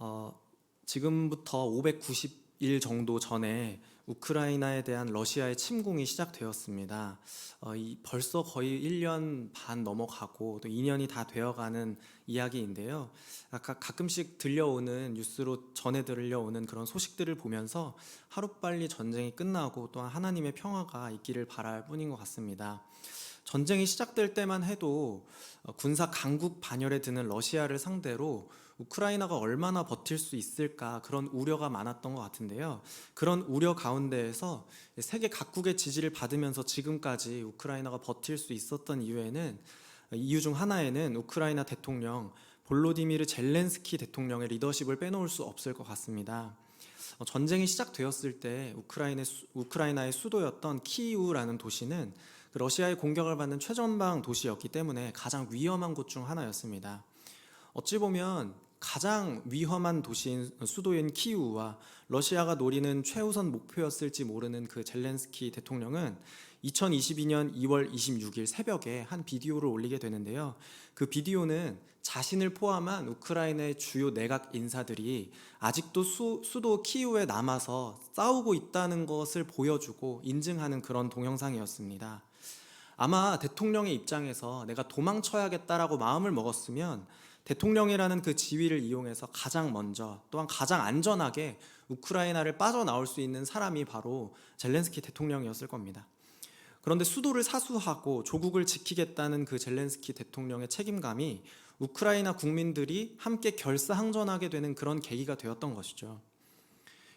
어, 지금부터 590일 정도 전에 우크라이나에 대한 러시아의 침공이 시작되었습니다. 벌써 거의 1년 반 넘어가고 또 2년이 다 되어가는 이야기인데요. 가끔씩 들려오는 뉴스로 전해 들려오는 그런 소식들을 보면서 하루빨리 전쟁이 끝나고 또한 하나님의 평화가 있기를 바랄 뿐인 것 같습니다. 전쟁이 시작될 때만 해도 군사 강국 반열에 드는 러시아를 상대로 우크라이나가 얼마나 버틸 수 있을까 그런 우려가 많았던 것 같은데요. 그런 우려 가운데에서 세계 각국의 지지를 받으면서 지금까지 우크라이나가 버틸 수 있었던 이유 중 하나에는 우크라이나 대통령 볼로디미르 젤렌스키 대통령의 리더십을 빼놓을 수 없을 것 같습니다. 전쟁이 시작되었을 때 우크라이나의 수도였던 키이우라는 도시는 러시아의 공격을 받는 최전방 도시였기 때문에 가장 위험한 곳 중 하나였습니다. 어찌 보면 가장 위험한 도시인 수도인 키이우와 러시아가 노리는 최우선 목표였을지 모르는 그 젤렌스키 대통령은 2022년 2월 26일 새벽에 한 비디오를 올리게 되는데요. 그 비디오는 자신을 포함한 우크라이나의 주요 내각 인사들이 아직도 수도 키이우에 남아서 싸우고 있다는 것을 보여주고 인증하는 그런 동영상이었습니다. 아마 대통령의 입장에서 내가 도망쳐야겠다라고 마음을 먹었으면 대통령이라는 그 지위를 이용해서 가장 먼저 또한 가장 안전하게 우크라이나를 빠져나올 수 있는 사람이 바로 젤렌스키 대통령이었을 겁니다. 그런데 수도를 사수하고 조국을 지키겠다는 그 젤렌스키 대통령의 책임감이 우크라이나 국민들이 함께 결사항전하게 되는 그런 계기가 되었던 것이죠.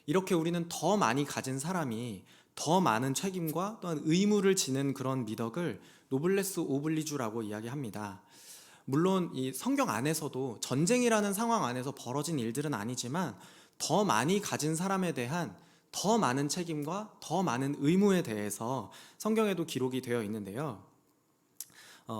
이렇게 우리는 더 많이 가진 사람이 더 많은 책임과 또한 의무를 지는 그런 미덕을 노블레스 오블리주라고 이야기합니다. 물론 이 성경 안에서도 전쟁이라는 상황 안에서 벌어진 일들은 아니지만 더 많이 가진 사람에 대한 더 많은 책임과 더 많은 의무에 대해서 성경에도 기록이 되어 있는데요.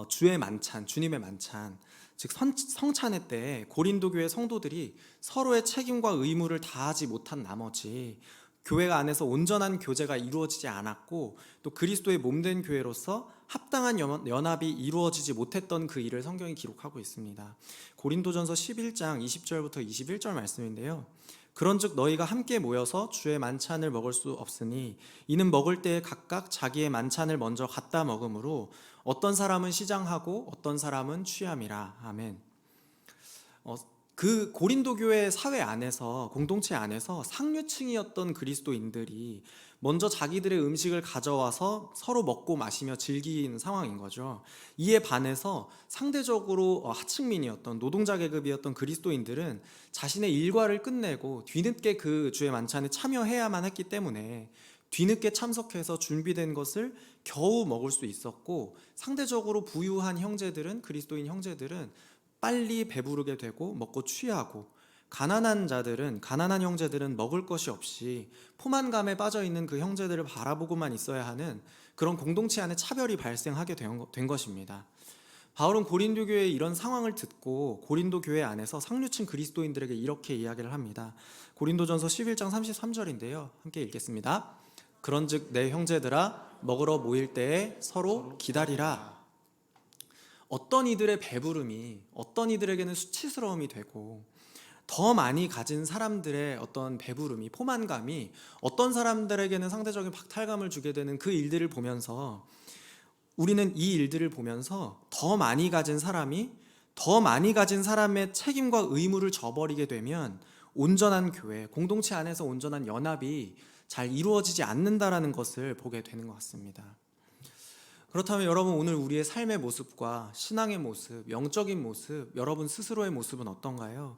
주의 만찬, 주님의 만찬, 즉 성찬회 때 고린도 교회 성도들이 서로의 책임과 의무를 다하지 못한 나머지 교회가 안에서 온전한 교제가 이루어지지 않았고 또 그리스도의 몸된 교회로서 합당한 연합이 이루어지지 못했던 그 일을 성경이 기록하고 있습니다. 고린도전서 11장 20절부터 21절 말씀인데요. 그런즉 너희가 함께 모여서 주의 만찬을 먹을 수 없으니 이는 먹을 때에 각각 자기의 만찬을 먼저 갖다 먹으므로 어떤 사람은 시장하고 어떤 사람은 취함이라. 아멘. 그 고린도 교회 사회 안에서 공동체 안에서 상류층이었던 그리스도인들이 먼저 자기들의 음식을 가져와서 서로 먹고 마시며 즐긴 상황인 거죠. 이에 반해서 상대적으로 하층민이었던 노동자 계급이었던 그리스도인들은 자신의 일과를 끝내고 뒤늦게 그 주의 만찬에 참여해야만 했기 때문에 뒤늦게 참석해서 준비된 것을 겨우 먹을 수 있었고, 상대적으로 부유한 형제들은, 그리스도인 형제들은 빨리 배부르게 되고 먹고 취하고, 가난한 형제들은 먹을 것이 없이 포만감에 빠져있는 그 형제들을 바라보고만 있어야 하는 그런 공동체 안에 차별이 발생하게 된 것입니다. 바울은 고린도 교회의 이런 상황을 듣고 고린도 교회 안에서 상류층 그리스도인들에게 이렇게 이야기를 합니다. 고린도전서 11장 33절인데요. 함께 읽겠습니다. 그런즉 내 형제들아 먹으러 모일 때에 서로 기다리라. 어떤 이들의 배부름이 어떤 이들에게는 수치스러움이 되고, 더 많이 가진 사람들의 어떤 배부름이, 포만감이 어떤 사람들에게는 상대적인 박탈감을 주게 되는 그 일들을 보면서, 우리는 이 일들을 보면서 더 많이 가진 사람이 더 많이 가진 사람의 책임과 의무를 저버리게 되면 온전한 교회, 공동체 안에서 온전한 연합이 잘 이루어지지 않는다라는 것을 보게 되는 것 같습니다. 그렇다면 여러분, 오늘 우리의 삶의 모습과 신앙의 모습, 영적인 모습, 여러분 스스로의 모습은 어떤가요?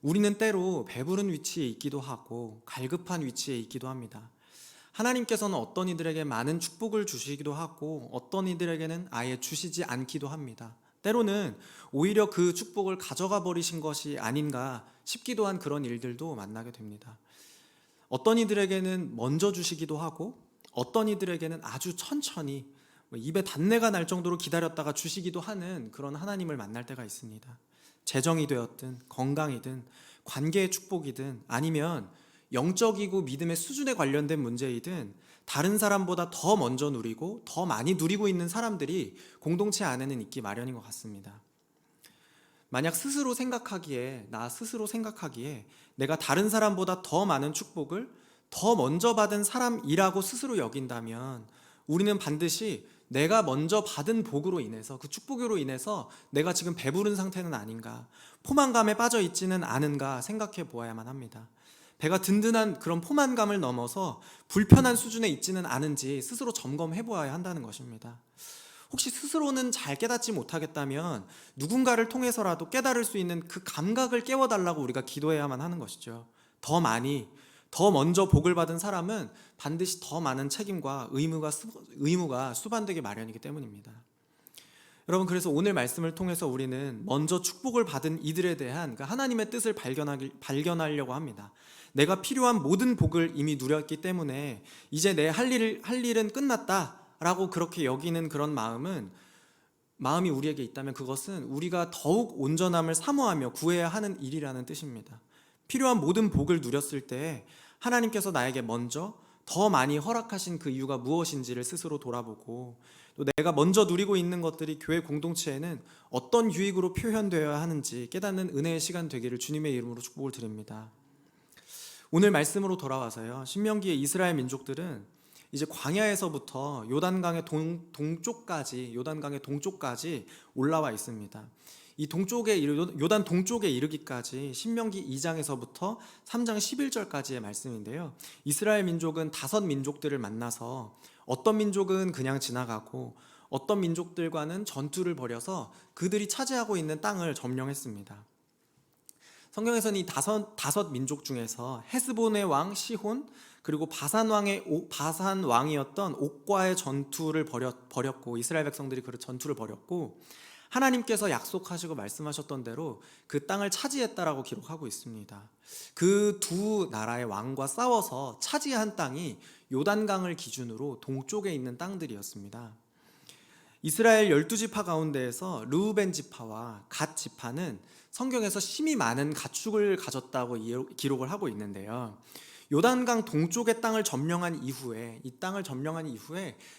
우리는 때로 배부른 위치에 있기도 하고 갈급한 위치에 있기도 합니다. 하나님께서는 어떤 이들에게 많은 축복을 주시기도 하고 어떤 이들에게는 아예 주시지 않기도 합니다. 때로는 오히려 그 축복을 가져가 버리신 것이 아닌가 싶기도 한 그런 일들도 만나게 됩니다. 어떤 이들에게는 먼저 주시기도 하고 어떤 이들에게는 아주 천천히 입에 단내가 날 정도로 기다렸다가 주시기도 하는 그런 하나님을 만날 때가 있습니다. 재정이 되었든 건강이든 관계의 축복이든 아니면 영적이고 믿음의 수준에 관련된 문제이든 다른 사람보다 더 먼저 누리고 더 많이 누리고 있는 사람들이 공동체 안에는 있기 마련인 것 같습니다. 만약 나 스스로 생각하기에 내가 다른 사람보다 더 많은 축복을 더 먼저 받은 사람이라고 스스로 여긴다면 우리는 반드시 내가 먼저 받은 복으로 인해서, 그 축복으로 인해서 내가 지금 배부른 상태는 아닌가, 포만감에 빠져 있지는 않은가 생각해 보아야만 합니다. 배가 든든한 그런 포만감을 넘어서 불편한 수준에 있지는 않은지 스스로 점검해 보아야 한다는 것입니다. 혹시 스스로는 잘 깨닫지 못하겠다면 누군가를 통해서라도 깨달을 수 있는 그 감각을 깨워달라고 우리가 기도해야만 하는 것이죠. 더 많이, 더 먼저 복을 받은 사람은 반드시 더 많은 책임과 의무가 수반되기 마련이기 때문입니다. 여러분, 그래서 오늘 말씀을 통해서 우리는 먼저 축복을 받은 이들에 대한 그 하나님의 뜻을 발견하려고 합니다. 내가 필요한 모든 복을 이미 누렸기 때문에 이제 내 할 일은 끝났다 라고 그렇게 여기는 그런 마음이 우리에게 있다면 그것은 우리가 더욱 온전함을 사모하며 구해야 하는 일이라는 뜻입니다. 필요한 모든 복을 누렸을 때 하나님께서 나에게 먼저 더 많이 허락하신 그 이유가 무엇인지를 스스로 돌아보고, 또 내가 먼저 누리고 있는 것들이 교회 공동체에는 어떤 유익으로 표현되어야 하는지 깨닫는 은혜의 시간 되기를 주님의 이름으로 축복을 드립니다. 오늘 말씀으로 돌아와서요, 신명기의 이스라엘 민족들은 이제 광야에서부터 요단강의 동쪽까지 올라와 있습니다. 이 요단 동쪽에 이르기까지 신명기 2장에서부터 3장 11절까지의 말씀인데요. 이스라엘 민족은 5민족들을 만나서 어떤 민족은 그냥 지나가고 어떤 민족들과는 전투를 벌여서 그들이 차지하고 있는 땅을 점령했습니다. 성경에서는 이 다섯 민족 중에서 헤스본의 왕 시혼, 그리고 바산 왕이었던 옥과의 전투를 벌였고, 이스라엘 백성들이 그 전투를 벌였고, 하나님께서 약속하시고 말씀하셨던 대로 그 땅을 차지했다라고 기록하고 있습니다. 그 두 나라의 왕과 싸워서 차지한 땅이 요단강을 기준으로 동쪽에 있는 땅들이었습니다. 이스라엘 12지파 가운데에서 르우벤 지파와 갓 지파는 성경에서 심히 많은 가축을 가졌다고 기록을 하고 있는데요. 요단강 동쪽의 땅을 점령한 이후에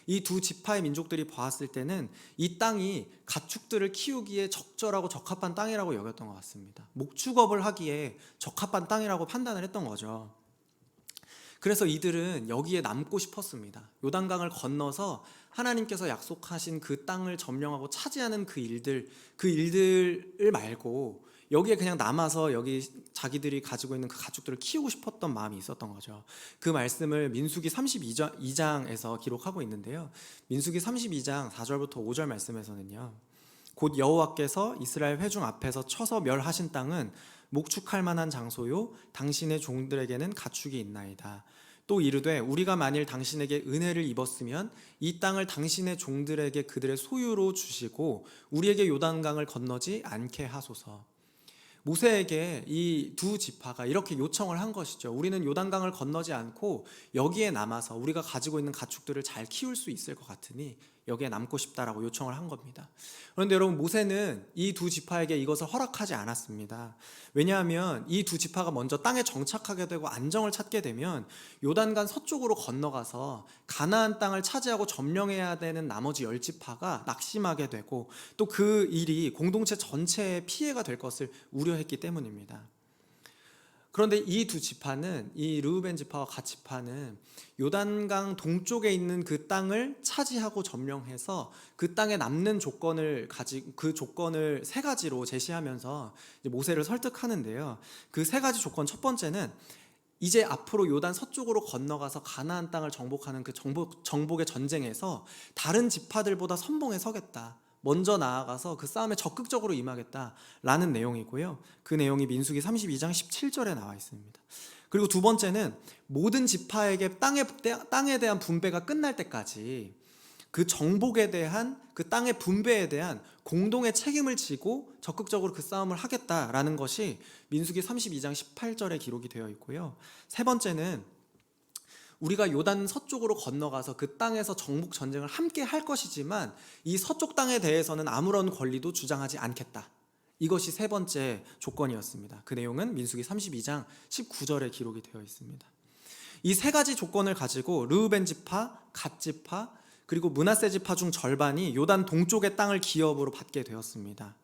이 두 지파의 민족들이 보았을 때는 이 땅이 가축들을 키우기에 적절하고 적합한 땅이라고 여겼던 것 같습니다. 목축업을 하기에 적합한 땅이라고 판단을 했던 거죠. 그래서 이들은 여기에 남고 싶었습니다. 요단강을 건너서 하나님께서 약속하신 그 땅을 점령하고 차지하는 그 일들을 말고 여기에 그냥 남아서 여기 자기들이 가지고 있는 그 가축들을 키우고 싶었던 마음이 있었던 거죠. 그 말씀을 민수기 32장에서 기록하고 있는데요. 민수기 32장 4절부터 5절 말씀에서는요, 곧 여호와께서 이스라엘 회중 앞에서 쳐서 멸하신 땅은 목축할 만한 장소요, 당신의 종들에게는 가축이 있나이다. 또 이르되 우리가 만일 당신에게 은혜를 입었으면 이 땅을 당신의 종들에게 그들의 소유로 주시고 우리에게 요단강을 건너지 않게 하소서. 모세에게 이 두 지파가 이렇게 요청을 한 것이죠. 우리는 요단강을 건너지 않고 여기에 남아서 우리가 가지고 있는 가축들을 잘 키울 수 있을 것 같으니 여기에 남고 싶다라고 요청을 한 겁니다. 그런데 여러분, 모세는 이 두 지파에게 이것을 허락하지 않았습니다. 왜냐하면 이 두 지파가 먼저 땅에 정착하게 되고 안정을 찾게 되면 요단강 서쪽으로 건너가서 가나안 땅을 차지하고 점령해야 되는 나머지 10지파가 낙심하게 되고 또 그 일이 공동체 전체에 피해가 될 것을 우려했기 때문입니다. 그런데 이 두 지파는, 이 르우벤 지파와 갓 지파는 요단강 동쪽에 있는 그 땅을 차지하고 점령해서 그 땅에 남는 그 조건을 세 가지로 제시하면서 모세를 설득하는데요. 그 세 가지 조건, 첫 번째는 이제 앞으로 요단 서쪽으로 건너가서 가나안 땅을 정복하는 그 정복의 전쟁에서 다른 지파들보다 선봉에 서겠다, 먼저 나아가서 그 싸움에 적극적으로 임하겠다라는 내용이고요. 그 내용이 민수기 32장 17절에 나와 있습니다. 그리고 두 번째는 모든 지파에게 땅에 대한 분배가 끝날 때까지 그 정복에 대한, 그 땅의 분배에 대한 공동의 책임을 지고 적극적으로 그 싸움을 하겠다라는 것이 민수기 32장 18절에 기록이 되어 있고요. 세 번째는 우리가 요단 서쪽으로 건너가서 그 땅에서 정복 전쟁을 함께 할 것이지만 이 서쪽 땅에 대해서는 아무런 권리도 주장하지 않겠다. 이것이 세 번째 조건이었습니다. 그 내용은 민수기 32장 19절에 기록이 되어 있습니다. 이 세 가지 조건을 가지고 르우벤 지파, 갓 지파, 그리고 므낫세 지파 중 절반이 요단 동쪽의 땅을 기업으로 받게 되었습니다.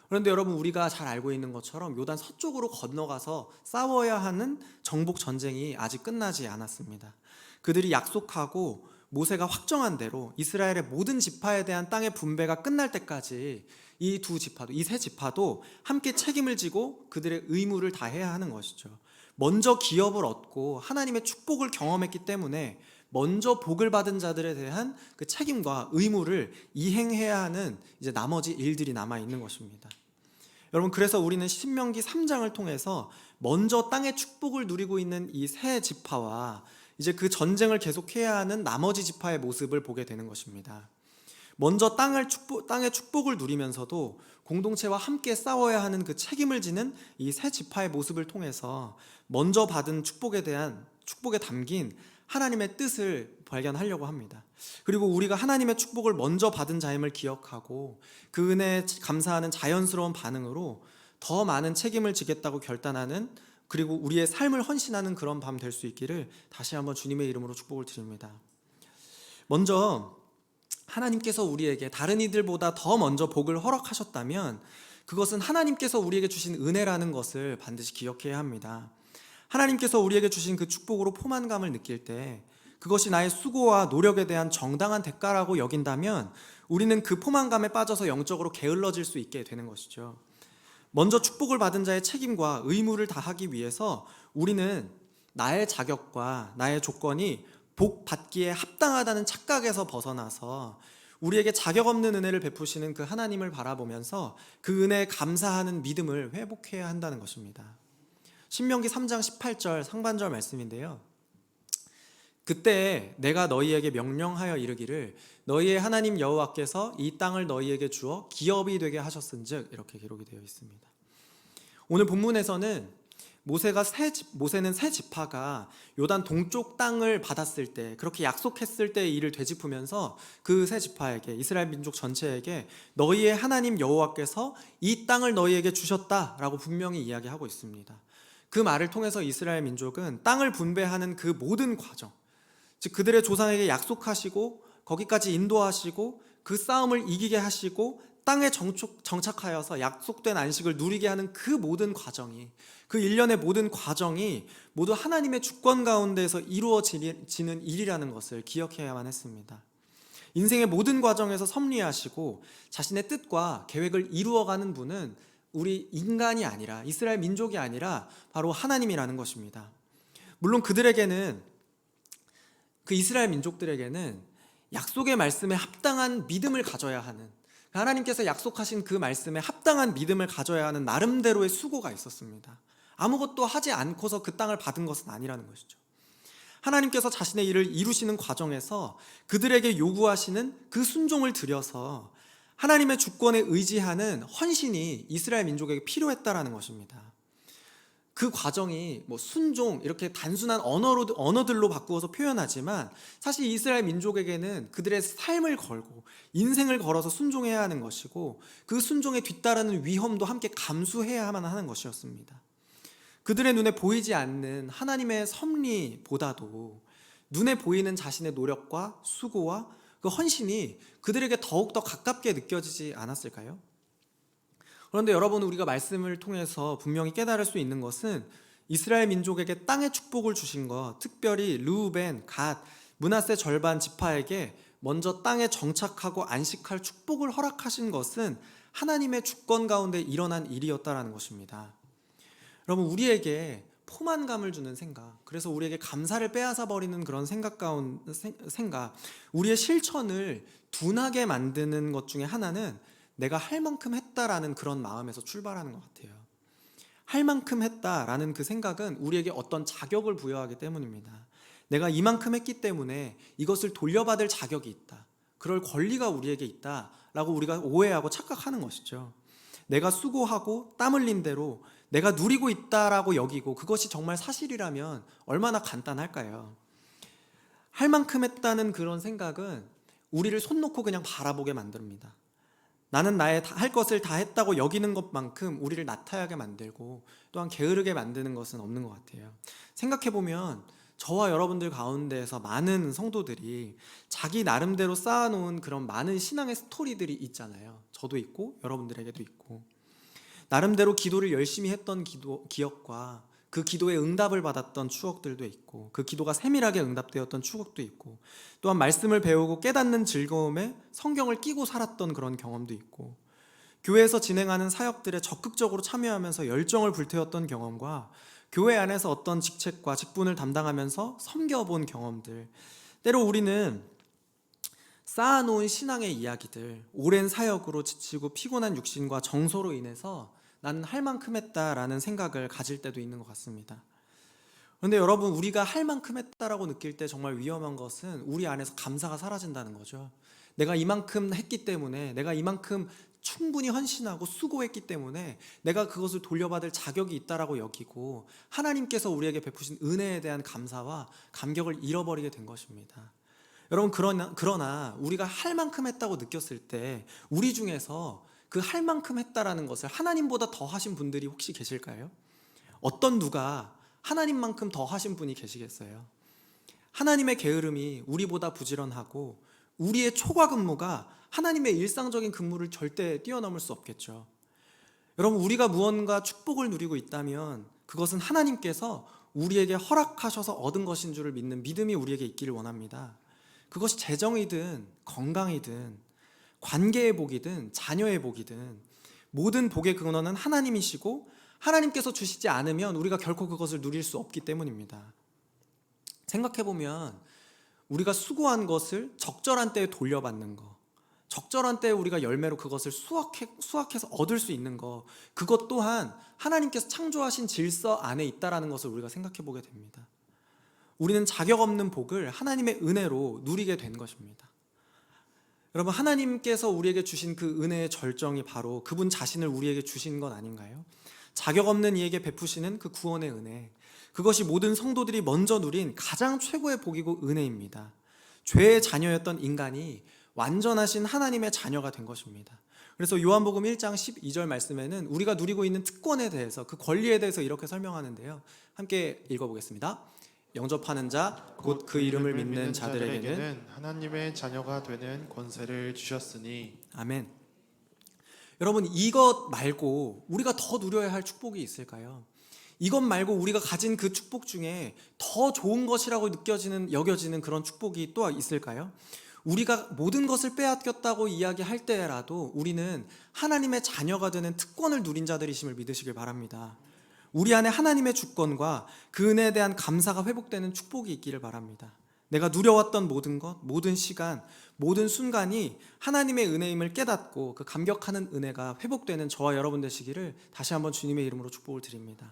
그런데 여러분, 우리가 잘 알고 있는 것처럼 요단 서쪽으로 건너가서 싸워야 하는 정복 전쟁이 아직 끝나지 않았습니다. 그들이 약속하고 모세가 확정한 대로 이스라엘의 모든 지파에 대한 땅의 분배가 끝날 때까지 이 두 지파도, 이 세 지파도 함께 책임을 지고 그들의 의무를 다해야 하는 것이죠. 먼저 기업을 얻고 하나님의 축복을 경험했기 때문에 먼저 복을 받은 자들에 대한 그 책임과 의무를 이행해야 하는 이제 나머지 일들이 남아 있는 것입니다. 여러분, 그래서 우리는 신명기 3장을 통해서 먼저 땅의 축복을 누리고 있는 이 세 지파와 이제 그 전쟁을 계속해야 하는 나머지 지파의 모습을 보게 되는 것입니다. 먼저 땅의 축복을 누리면서도 공동체와 함께 싸워야 하는 그 책임을 지는 이 세 지파의 모습을 통해서 먼저 받은 축복에 담긴 하나님의 뜻을 발견하려고 합니다. 그리고 우리가 하나님의 축복을 먼저 받은 자임을 기억하고 그 은혜에 감사하는 자연스러운 반응으로 더 많은 책임을 지겠다고 결단하는, 그리고 우리의 삶을 헌신하는 그런 밤 될 수 있기를 다시 한번 주님의 이름으로 축복을 드립니다. 먼저 하나님께서 우리에게 다른 이들보다 더 먼저 복을 허락하셨다면 그것은 하나님께서 우리에게 주신 은혜라는 것을 반드시 기억해야 합니다. 하나님께서 우리에게 주신 그 축복으로 포만감을 느낄 때 그것이 나의 수고와 노력에 대한 정당한 대가라고 여긴다면 우리는 그 포만감에 빠져서 영적으로 게을러질 수 있게 되는 것이죠. 먼저 축복을 받은 자의 책임과 의무를 다하기 위해서 우리는 나의 자격과 나의 조건이 복 받기에 합당하다는 착각에서 벗어나서 우리에게 자격 없는 은혜를 베푸시는 그 하나님을 바라보면서 그 은혜에 감사하는 믿음을 회복해야 한다는 것입니다. 신명기 3장 18절 상반절 말씀인데요. 그때 내가 너희에게 명령하여 이르기를 너희의 하나님 여호와께서 이 땅을 너희에게 주어 기업이 되게 하셨은즉, 이렇게 기록이 되어 있습니다. 오늘 본문에서는 모세는 세 지파가 요단 동쪽 땅을 받았을 때, 그렇게 약속했을 때의 일을 되짚으면서 그 세 지파에게, 이스라엘 민족 전체에게 너희의 하나님 여호와께서 이 땅을 너희에게 주셨다라고 분명히 이야기하고 있습니다. 그 말을 통해서 이스라엘 민족은 땅을 분배하는 그 모든 과정, 즉 그들의 조상에게 약속하시고 거기까지 인도하시고 그 싸움을 이기게 하시고 땅에 정착하여서 약속된 안식을 누리게 하는 그 모든 과정이, 그 일련의 모든 과정이 모두 하나님의 주권 가운데에서 이루어지는 일이라는 것을 기억해야만 했습니다. 인생의 모든 과정에서 섭리하시고 자신의 뜻과 계획을 이루어가는 분은 우리 인간이 아니라, 이스라엘 민족이 아니라 바로 하나님이라는 것입니다. 물론 그 이스라엘 민족들에게는 약속의 말씀에 합당한 믿음을 가져야 하는, 하나님께서 약속하신 그 말씀에 합당한 믿음을 가져야 하는 나름대로의 수고가 있었습니다. 아무것도 하지 않고서 그 땅을 받은 것은 아니라는 것이죠. 하나님께서 자신의 일을 이루시는 과정에서 그들에게 요구하시는 그 순종을 들여서 하나님의 주권에 의지하는 헌신이 이스라엘 민족에게 필요했다라는 것입니다. 그 과정이 순종, 이렇게 단순한 언어들로 바꾸어서 표현하지만 사실 이스라엘 민족에게는 그들의 삶을 걸고 인생을 걸어서 순종해야 하는 것이고, 그 순종에 뒤따르는 위험도 함께 감수해야만 하는 것이었습니다. 그들의 눈에 보이지 않는 하나님의 섭리보다도 눈에 보이는 자신의 노력과 수고와 그 헌신이 그들에게 더욱더 가깝게 느껴지지 않았을까요? 그런데 여러분, 우리가 말씀을 통해서 분명히 깨달을 수 있는 것은 이스라엘 민족에게 땅의 축복을 주신 것, 특별히 르우벤, 갓, 므낫세 절반 지파에게 먼저 땅에 정착하고 안식할 축복을 허락하신 것은 하나님의 주권 가운데 일어난 일이었다라는 것입니다. 여러분, 우리에게 포만감을 주는 생각, 그래서 우리에게 감사를 빼앗아 버리는 그런 생각, 우리의 실천을 둔하게 만드는 것 중에 하나는 내가 할 만큼 했다라는 그런 마음에서 출발하는 것 같아요. 할 만큼 했다라는 그 생각은 우리에게 어떤 자격을 부여하기 때문입니다. 내가 이만큼 했기 때문에 이것을 돌려받을 자격이 있다, 그럴 권리가 우리에게 있다라고 우리가 오해하고 착각하는 것이죠. 내가 수고하고 땀 흘린 대로 내가 누리고 있다라고 여기고 그것이 정말 사실이라면 얼마나 간단할까요? 할 만큼 했다는 그런 생각은 우리를 손 놓고 그냥 바라보게 만듭니다. 나는 나의 할 것을 다 했다고 여기는 것만큼 우리를 나태하게 만들고 또한 게으르게 만드는 것은 없는 것 같아요. 생각해보면 저와 여러분들 가운데에서 많은 성도들이 자기 나름대로 쌓아놓은 그런 많은 신앙의 스토리들이 있잖아요. 저도 있고 여러분들에게도 있고. 나름대로 기도를 열심히 했던 기억과 그 기도에 응답을 받았던 추억들도 있고, 그 기도가 세밀하게 응답되었던 추억도 있고, 또한 말씀을 배우고 깨닫는 즐거움에 성경을 끼고 살았던 그런 경험도 있고, 교회에서 진행하는 사역들에 적극적으로 참여하면서 열정을 불태웠던 경험과 교회 안에서 어떤 직책과 직분을 담당하면서 섬겨본 경험들, 때로 우리는 쌓아놓은 신앙의 이야기들, 오랜 사역으로 지치고 피곤한 육신과 정서로 인해서 나는 할 만큼 했다라는 생각을 가질 때도 있는 것 같습니다. 그런데 여러분, 우리가 할 만큼 했다라고 느낄 때 정말 위험한 것은 우리 안에서 감사가 사라진다는 거죠. 내가 이만큼 했기 때문에, 내가 이만큼 충분히 헌신하고 수고했기 때문에 내가 그것을 돌려받을 자격이 있다라고 여기고 하나님께서 우리에게 베푸신 은혜에 대한 감사와 감격을 잃어버리게 된 것입니다. 여러분, 그러나 우리가 할 만큼 했다고 느꼈을 때 우리 중에서 그 할 만큼 했다라는 것을 하나님보다 더 하신 분들이 혹시 계실까요? 어떤 누가 하나님만큼 더 하신 분이 계시겠어요? 하나님의 게으름이 우리보다 부지런하고 우리의 초과 근무가 하나님의 일상적인 근무를 절대 뛰어넘을 수 없겠죠. 여러분, 우리가 무언가 축복을 누리고 있다면 그것은 하나님께서 우리에게 허락하셔서 얻은 것인 줄을 믿는 믿음이 우리에게 있기를 원합니다. 그것이 재정이든 건강이든 관계의 복이든 자녀의 복이든 모든 복의 근원은 하나님이시고 하나님께서 주시지 않으면 우리가 결코 그것을 누릴 수 없기 때문입니다. 생각해보면 우리가 수고한 것을 적절한 때에 돌려받는 거, 적절한 때에 우리가 열매로 그것을 수확해서 얻을 수 있는 거, 그것 또한 하나님께서 창조하신 질서 안에 있다는 것을 우리가 생각해보게 됩니다. 우리는 자격 없는 복을 하나님의 은혜로 누리게 된 것입니다. 여러분, 하나님께서 우리에게 주신 그 은혜의 절정이 바로 그분 자신을 우리에게 주신 것 아닌가요? 자격 없는 이에게 베푸시는 그 구원의 은혜, 그것이 모든 성도들이 먼저 누린 가장 최고의 복이고 은혜입니다. 죄의 자녀였던 인간이 완전하신 하나님의 자녀가 된 것입니다. 그래서 요한복음 1장 12절 말씀에는 우리가 누리고 있는 특권에 대해서, 그 권리에 대해서 이렇게 설명하는데요. 함께 읽어보겠습니다. 영접하는 자 곧 그 이름을 믿는 자들에게는 하나님의 자녀가 되는 권세를 주셨으니. 아멘. 여러분, 이것 말고 우리가 더 누려야 할 축복이 있을까요? 이것 말고 우리가 가진 그 축복 중에 더 좋은 것이라고 여겨지는 그런 축복이 또 있을까요? 우리가 모든 것을 빼앗겼다고 이야기할 때라도 우리는 하나님의 자녀가 되는 특권을 누린 자들이심을 믿으시길 바랍니다. 우리 안에 하나님의 주권과 그 은혜에 대한 감사가 회복되는 축복이 있기를 바랍니다. 내가 누려왔던 모든 것, 모든 시간, 모든 순간이 하나님의 은혜임을 깨닫고 그 감격하는 은혜가 회복되는 저와 여러분 되시기를 다시 한번 주님의 이름으로 축복을 드립니다.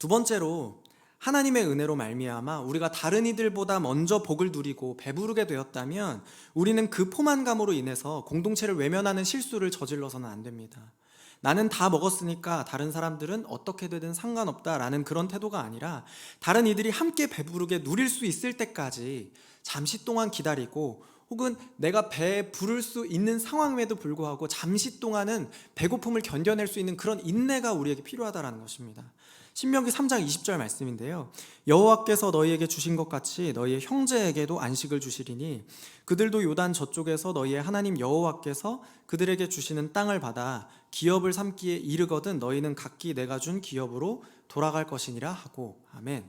두 번째로, 하나님의 은혜로 말미암아 우리가 다른 이들보다 먼저 복을 누리고 배부르게 되었다면 우리는 그 포만감으로 인해서 공동체를 외면하는 실수를 저질러서는 안 됩니다. 나는 다 먹었으니까 다른 사람들은 어떻게 되든 상관없다라는 그런 태도가 아니라 다른 이들이 함께 배부르게 누릴 수 있을 때까지 잠시 동안 기다리고, 혹은 내가 배에 부를 수 있는 상황임에도 불구하고 잠시 동안은 배고픔을 견뎌낼 수 있는 그런 인내가 우리에게 필요하다는 것입니다. 신명기 3장 20절 말씀인데요. 여호와께서 너희에게 주신 것 같이 너희의 형제에게도 안식을 주시리니 그들도 요단 저쪽에서 너희의 하나님 여호와께서 그들에게 주시는 땅을 받아 기업을 삼기에 이르거든 너희는 각기 내가 준 기업으로 돌아갈 것이니라 하고. 아멘.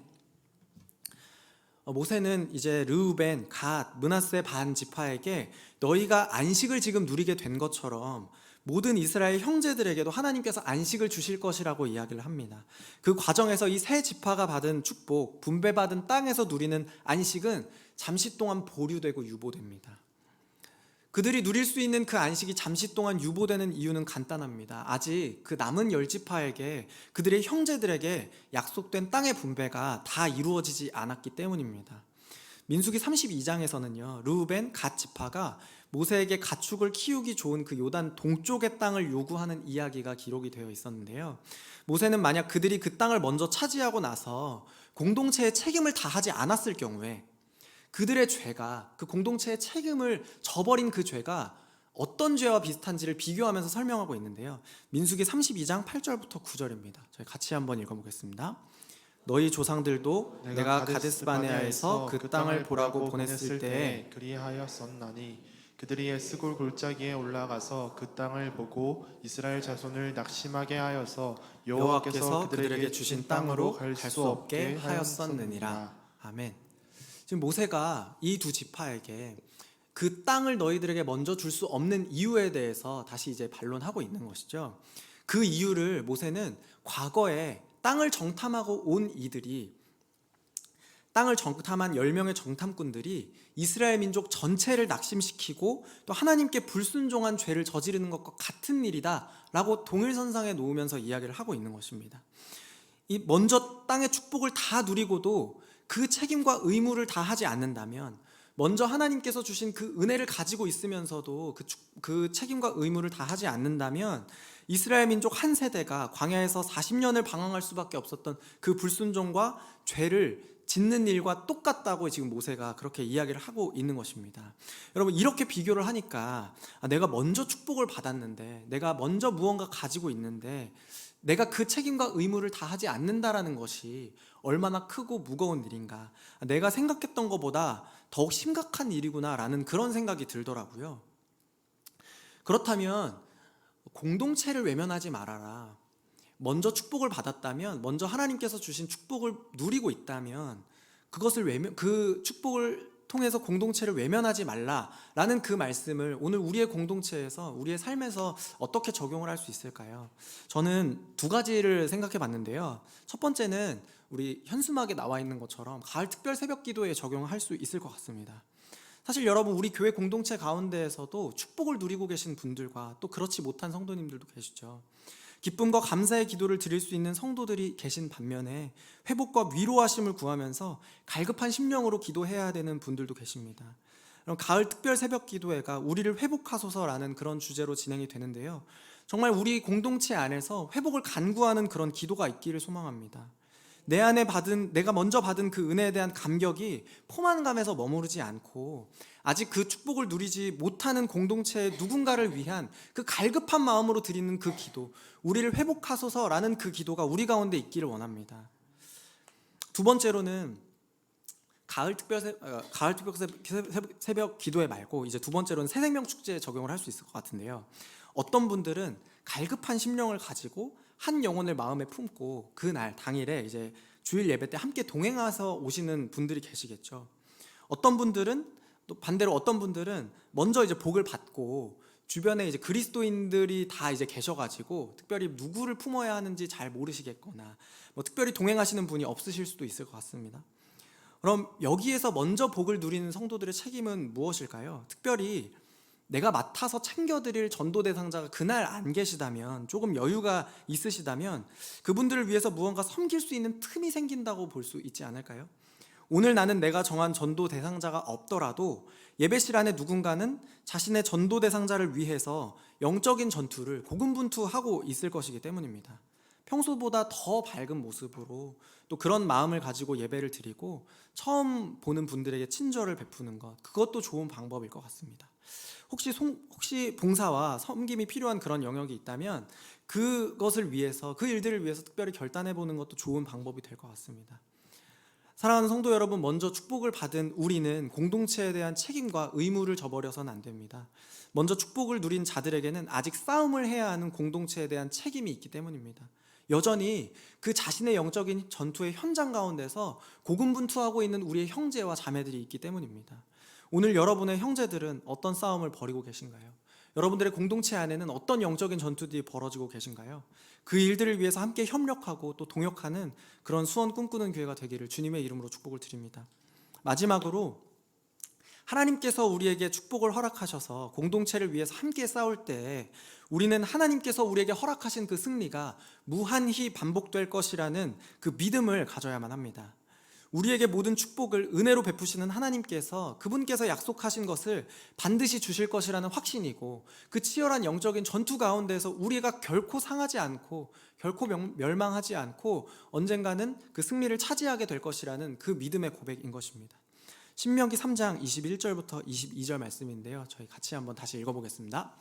모세는 이제 르우벤, 갓, 므낫세 반 지파에게 너희가 안식을 지금 누리게 된 것처럼 모든 이스라엘 형제들에게도 하나님께서 안식을 주실 것이라고 이야기를 합니다. 그 과정에서 이 세 지파가 받은 축복, 분배받은 땅에서 누리는 안식은 잠시 동안 보류되고 유보됩니다. 그들이 누릴 수 있는 그 안식이 잠시 동안 유보되는 이유는 간단합니다. 아직 그 남은 10지파에게, 그들의 형제들에게 약속된 땅의 분배가 다 이루어지지 않았기 때문입니다. 민수기 32장에서는요, 르우벤, 갓 지파가 모세에게 가축을 키우기 좋은 그 요단 동쪽의 땅을 요구하는 이야기가 기록이 되어 있었는데요. 모세는 만약 그들이 그 땅을 먼저 차지하고 나서 공동체의 책임을 다하지 않았을 경우에 그들의 죄가, 그 공동체의 책임을 져버린 그 죄가 어떤 죄와 비슷한지를 비교하면서 설명하고 있는데요. 민수기 32장 8절부터 9절입니다. 저희 같이 한번 읽어보겠습니다. 너희 조상들도 내가 가데스바네아에서 그 땅을 보라고 보냈을 때에 그리하였었나니 그들이 에스골 골짜기에 올라가서 그 땅을 보고 이스라엘 자손을 낙심하게 하여서 여호와께서 그들에게 주신 땅으로 갈 수 없게 하였었느니라. 아멘. 지금 모세가 이 두 지파에게 그 땅을 너희들에게 먼저 줄 수 없는 이유에 대해서 다시 이제 반론하고 있는 것이죠. 그 이유를 모세는 과거에 땅을 정탐하고 온 이들이, 땅을 정탐한 10명의 정탐꾼들이 이스라엘 민족 전체를 낙심시키고 또 하나님께 불순종한 죄를 저지르는 것과 같은 일이다 라고 동일선상에 놓으면서 이야기를 하고 있는 것입니다. 이 먼저 땅의 축복을 다 누리고도 그 책임과 의무를 다 하지 않는다면, 먼저 하나님께서 주신 그 은혜를 가지고 있으면서도 그 책임과 의무를 다 하지 않는다면 이스라엘 민족 한 세대가 광야에서 40년을 방황할 수밖에 없었던 그 불순종과 죄를 짓는 일과 똑같다고 지금 모세가 그렇게 이야기를 하고 있는 것입니다. 여러분, 이렇게 비교를 하니까 내가 먼저 축복을 받았는데, 내가 먼저 무언가 가지고 있는데 내가 그 책임과 의무를 다 하지 않는다라는 것이 얼마나 크고 무거운 일인가, 내가 생각했던 것보다 더욱 심각한 일이구나라는 그런 생각이 들더라고요. 그렇다면 공동체를 외면하지 말아라. 먼저 축복을 받았다면, 먼저 하나님께서 주신 축복을 누리고 있다면 그 축복을 통해서 공동체를 외면하지 말라라는 그 말씀을 오늘 우리의 공동체에서, 우리의 삶에서 어떻게 적용을 할 수 있을까요? 저는 두 가지를 생각해 봤는데요. 첫 번째는 우리 현수막에 나와 있는 것처럼 가을 특별 새벽 기도에 적용할 수 있을 것 같습니다. 사실 여러분, 우리 교회 공동체 가운데에서도 축복을 누리고 계신 분들과 또 그렇지 못한 성도님들도 계시죠. 기쁨과 감사의 기도를 드릴 수 있는 성도들이 계신 반면에 회복과 위로하심을 구하면서 갈급한 심령으로 기도해야 되는 분들도 계십니다. 그럼 가을 특별 새벽 기도회가 우리를 회복하소서라는 그런 주제로 진행이 되는데요. 정말 우리 공동체 안에서 회복을 간구하는 그런 기도가 있기를 소망합니다. 내가 먼저 받은 그 은혜에 대한 감격이 포만감에서 머무르지 않고 아직 그 축복을 누리지 못하는 공동체의 누군가를 위한 그 갈급한 마음으로 드리는 그 기도, 우리를 회복하소서라는 그 기도가 우리 가운데 있기를 원합니다. 두 번째로는 가을 특별 새벽 기도회 말고 이제 두 번째로는 새생명 축제에 적용을 할 수 있을 것 같은데요. 어떤 분들은 갈급한 심령을 가지고 한 영혼을 마음에 품고 그날 당일에 이제 주일 예배 때 함께 동행해서 오시는 분들이 계시겠죠. 어떤 분들은 또 반대로 어떤 분들은 먼저 이제 복을 받고 주변에 이제 그리스도인들이 다 이제 계셔가지고 특별히 누구를 품어야 하는지 잘 모르시겠거나 뭐 특별히 동행하시는 분이 없으실 수도 있을 것 같습니다. 그럼 여기에서 먼저 복을 누리는 성도들의 책임은 무엇일까요? 특별히 내가 맡아서 챙겨드릴 전도 대상자가 그날 안 계시다면, 조금 여유가 있으시다면 그분들을 위해서 무언가 섬길 수 있는 틈이 생긴다고 볼 수 있지 않을까요? 오늘 나는 내가 정한 전도 대상자가 없더라도 예배실 안에 누군가는 자신의 전도 대상자를 위해서 영적인 전투를 고군분투하고 있을 것이기 때문입니다. 평소보다 더 밝은 모습으로 또 그런 마음을 가지고 예배를 드리고 처음 보는 분들에게 친절을 베푸는 것, 그것도 좋은 방법일 것 같습니다. 혹시 봉사와 섬김이 필요한 그런 영역이 있다면 그것을 위해서, 그 일들을 위해서 특별히 결단해 보는 것도 좋은 방법이 될 것 같습니다. 사랑하는 성도 여러분, 먼저 축복을 받은 우리는 공동체에 대한 책임과 의무를 저버려서는 안 됩니다. 먼저 축복을 누린 자들에게는 아직 싸움을 해야 하는 공동체에 대한 책임이 있기 때문입니다. 여전히 그 자신의 영적인 전투의 현장 가운데서 고군분투하고 있는 우리의 형제와 자매들이 있기 때문입니다. 오늘 여러분의 형제들은 어떤 싸움을 벌이고 계신가요? 여러분들의 공동체 안에는 어떤 영적인 전투들이 벌어지고 계신가요? 그 일들을 위해서 함께 협력하고 또 동역하는 그런 수원 꿈꾸는 교회가 되기를 주님의 이름으로 축복을 드립니다. 마지막으로 하나님께서 우리에게 축복을 허락하셔서 공동체를 위해서 함께 싸울 때 우리는 하나님께서 우리에게 허락하신 그 승리가 무한히 반복될 것이라는 그 믿음을 가져야만 합니다. 우리에게 모든 축복을 은혜로 베푸시는 하나님께서 그분께서 약속하신 것을 반드시 주실 것이라는 확신이고, 그 치열한 영적인 전투 가운데서 우리가 결코 상하지 않고 결코 멸망하지 않고 언젠가는 그 승리를 차지하게 될 것이라는 그 믿음의 고백인 것입니다. 신명기 3장 21절부터 22절 말씀인데요, 저희 같이 한번 다시 읽어보겠습니다.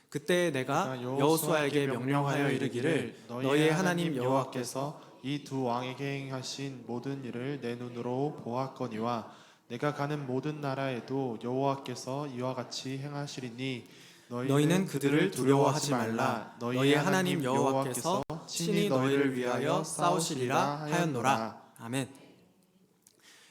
그때 내가 여호수아에게 명령하여 이르기를 너희의 하나님 여호와께서 이 두 왕에게 행하신 모든 일을 내 눈으로 보았거니와 내가 가는 모든 나라에도 여호와께서 이와 같이 행하시리니 너희는 그들을 두려워하지 말라. 너희의 하나님 여호와께서 친히 너희를 위하여 싸우시리라 하였노라. 아멘.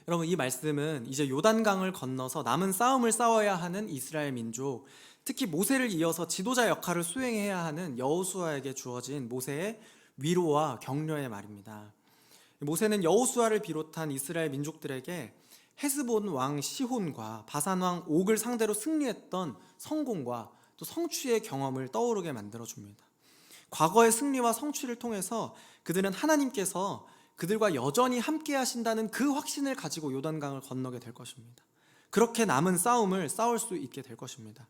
여러분, 이 말씀은 이제 요단강을 건너서 남은 싸움을 싸워야 하는 이스라엘 민족, 특히 모세를 이어서 지도자 역할을 수행해야 하는 여호수아에게 주어진 모세의 위로와 격려의 말입니다. 모세는 여호수아를 비롯한 이스라엘 민족들에게 헤스본 왕 시혼과 바산 왕 옥을 상대로 승리했던 성공과 또 성취의 경험을 떠오르게 만들어줍니다. 과거의 승리와 성취를 통해서 그들은 하나님께서 그들과 여전히 함께 하신다는 그 확신을 가지고 요단강을 건너게 될 것입니다. 그렇게 남은 싸움을 싸울 수 있게 될 것입니다.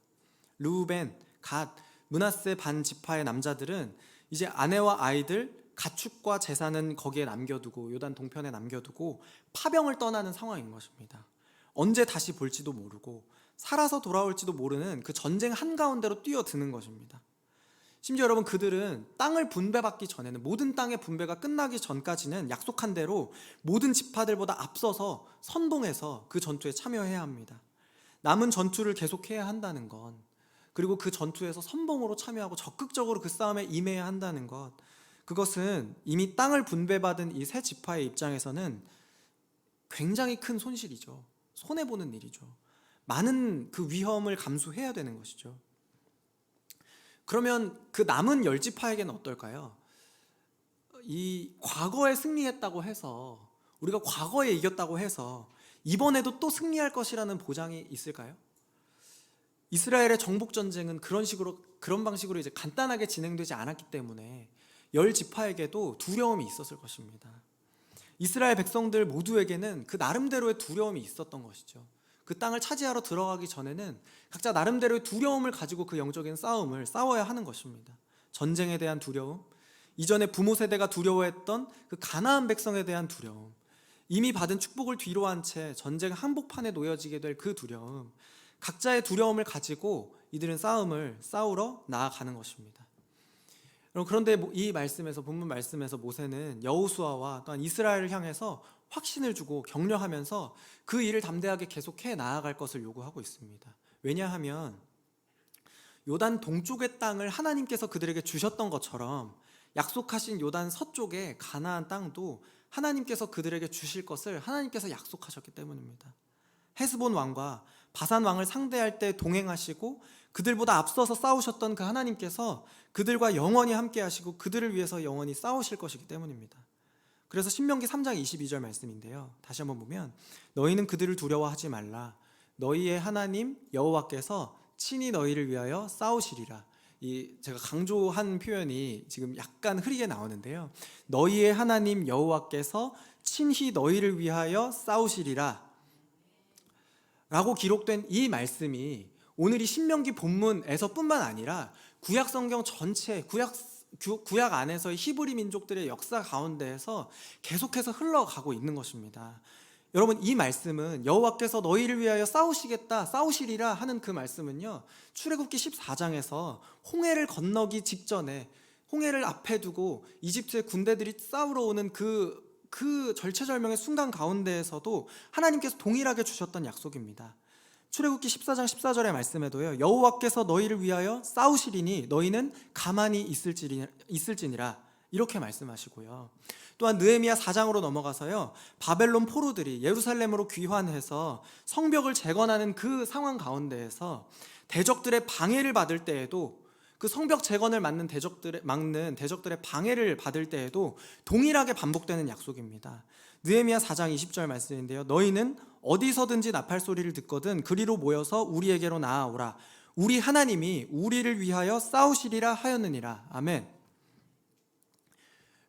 르우벤, 갓, 므낫세 반 지파의 남자들은 이제 아내와 아이들, 가축과 재산은 거기에 남겨두고 요단 동편에 남겨두고 파병을 떠나는 상황인 것입니다. 언제 다시 볼지도 모르고 살아서 돌아올지도 모르는 그 전쟁 한가운데로 뛰어드는 것입니다. 심지어 여러분, 그들은 땅을 분배받기 전에는, 모든 땅의 분배가 끝나기 전까지는 약속한 대로 모든 지파들보다 앞서서 선동해서 그 전투에 참여해야 합니다. 남은 전투를 계속해야 한다는 것, 그리고 그 전투에서 선봉으로 참여하고 적극적으로 그 싸움에 임해야 한다는 것, 그것은 이미 땅을 분배받은 이 세 지파의 입장에서는 굉장히 큰 손실이죠. 손해보는 일이죠. 많은 그 위험을 감수해야 되는 것이죠. 그러면 그 남은 10지파에게는 어떨까요? 이 과거에 승리했다고 해서, 우리가 과거에 이겼다고 해서 이번에도 또 승리할 것이라는 보장이 있을까요? 이스라엘의 정복 전쟁은 그런 방식으로 이제 간단하게 진행되지 않았기 때문에 10지파에게도 두려움이 있었을 것입니다. 이스라엘 백성들 모두에게는 그 나름대로의 두려움이 있었던 것이죠. 그 땅을 차지하러 들어가기 전에는 각자 나름대로의 두려움을 가지고 그 영적인 싸움을 싸워야 하는 것입니다. 전쟁에 대한 두려움, 이전에 부모 세대가 두려워했던 그 가나안 백성에 대한 두려움, 이미 받은 축복을 뒤로한 채 전쟁 한복판에 놓여지게 될 그 두려움, 각자의 두려움을 가지고 이들은 싸움을 싸우러 나아가는 것입니다. 그런데 이 말씀에서, 본문 말씀에서 모세는 여호수아와 또한 이스라엘을 향해서 확신을 주고 격려하면서 그 일을 담대하게 계속해 나아갈 것을 요구하고 있습니다. 왜냐하면 요단 동쪽의 땅을 하나님께서 그들에게 주셨던 것처럼 약속하신 요단 서쪽의 가나안 땅도 하나님께서 그들에게 주실 것을 하나님께서 약속하셨기 때문입니다. 헤스본 왕과 바산 왕을 상대할 때 동행하시고 그들보다 앞서서 싸우셨던 그 하나님께서 그들과 영원히 함께 하시고 그들을 위해서 영원히 싸우실 것이기 때문입니다. 그래서 신명기 3장 22절 말씀인데요, 다시 한번 보면 너희는 그들을 두려워하지 말라. 너희의 하나님 여호와께서 친히 너희를 위하여 싸우시리라. 제가 강조한 표현이 지금 약간 흐리게 나오는데요, 너희의 하나님 여호와께서 친히 너희를 위하여 싸우시리라 라고 기록된 이 말씀이 오늘 이 신명기 본문에서 뿐만 아니라 구약 성경 전체, 구약 안에서의 히브리 민족들의 역사 가운데에서 계속해서 흘러가고 있는 것입니다. 여러분, 이 말씀은 여호와께서 너희를 위하여 싸우시겠다, 싸우시리라 하는 그 말씀은요, 출애굽기 14장에서 홍해를 건너기 직전에, 홍해를 앞에 두고 이집트의 군대들이 싸우러 오는 그 절체절명의 순간 가운데에서도 하나님께서 동일하게 주셨던 약속입니다. 출애굽기 14장 14절의 말씀에도요, 여호와께서 너희를 위하여 싸우시리니 너희는 가만히 있을지니라 이렇게 말씀하시고요. 또한 느헤미야 4장으로 넘어가서요, 바벨론 포로들이 예루살렘으로 귀환해서 성벽을 재건하는 그 상황 가운데에서 대적들의 방해를 받을 때에도, 그 성벽 재건을 막는 대적들의 방해를 받을 때에도 동일하게 반복되는 약속입니다. 느헤미야 4장 20절 말씀인데요, 너희는 어디서든지 나팔 소리를 듣거든 그리로 모여서 우리에게로 나아오라. 우리 하나님이 우리를 위하여 싸우시리라 하였느니라. 아멘.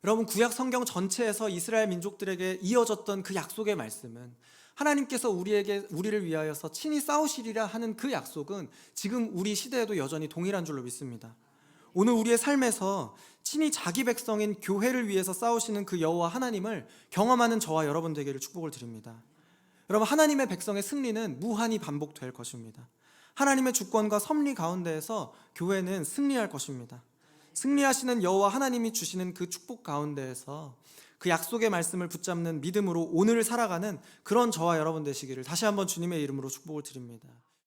여러분, 구약 성경 전체에서 이스라엘 민족들에게 이어졌던 그 약속의 말씀은, 하나님께서 우리를 위하여서 친히 싸우시리라 하는 그 약속은 지금 우리 시대에도 여전히 동일한 줄로 믿습니다. 오늘 우리의 삶에서 친히 자기 백성인 교회를 위해서 싸우시는 그 여호와 하나님을 경험하는 저와 여러분 되기를 축복을 드립니다. 여러분, 하나님의 백성의 승리는 무한히 반복될 것입니다. 하나님의 주권과 섭리 가운데에서 교회는 승리할 것입니다. 승리하시는 여호와 하나님이 주시는 그 축복 가운데에서 그 약속의 말씀을 붙잡는 믿음으로 오늘을 살아가는 그런 저와 여러분 되시기를 다시 한번 주님의 이름으로 축복을 드립니다.